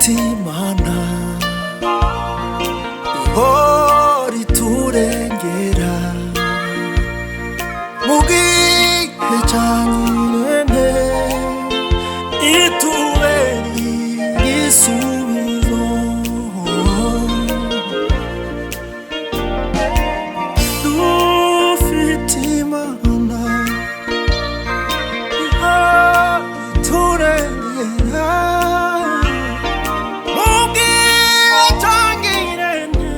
Imana ihora iturengera mu gihe ca nyirene, itubera igisubizo. Dufite Imana ihora iturengera mu gihe ca nyirene,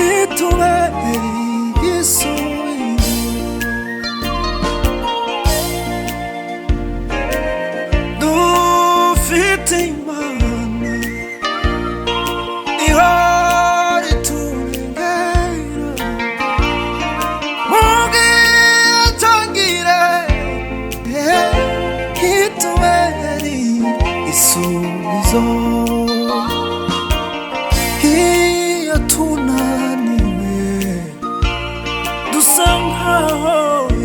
itubera igisubizo. Dufite Imana ihora iturengera mu gihe ca nyirene, itubera igisubizo. Iyo tunaniwe dusa nkaho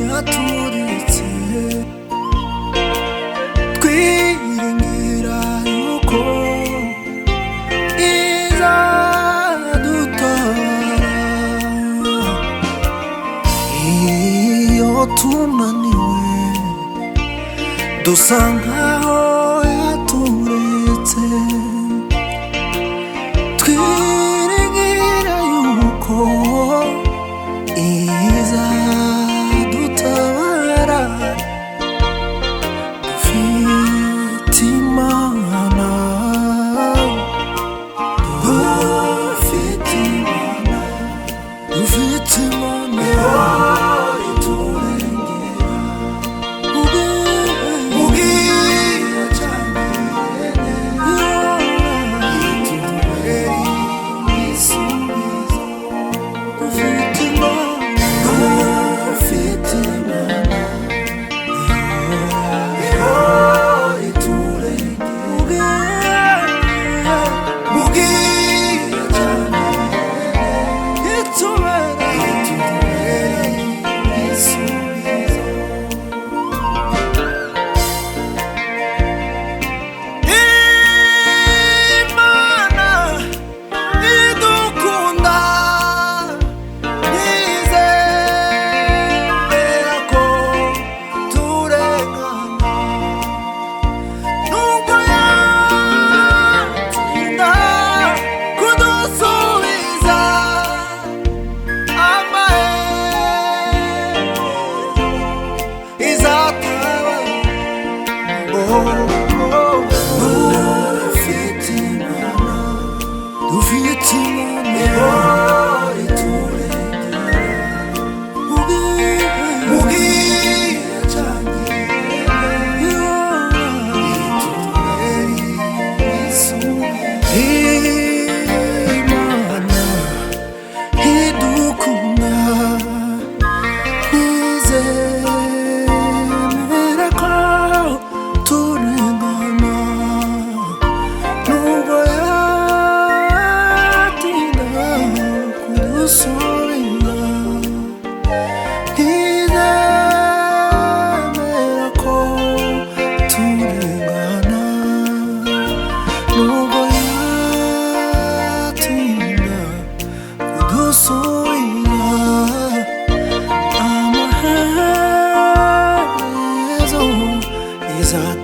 yaturitse, twiringira yuko izadutabara. Iyo tunaniwe dusa nkaho yaturetse, twiringira yuko izadutabara. Dufite Imana, dufite Imana, dufite Imana ihora iturengera mu gihe ca nyirene, itubera igisubizo. Dufite Imana, dufite Imana ihora iturengera mu gihe ca nyirene, itubera igisubizo. Imana idukunda, nizera ko turengana, nubwo yatinda kudusubiza amaherezo izataba. Dufite Imana, dufite Imana ihora iturengera mu gihe ca nyirene, itubera igisubizo. Imana idukunda, nizera ko turengana, nubwo yatinda kudusubiza. Nizera ko turengana, nubwo yatinda kudusubiza. Amaherezo izatubera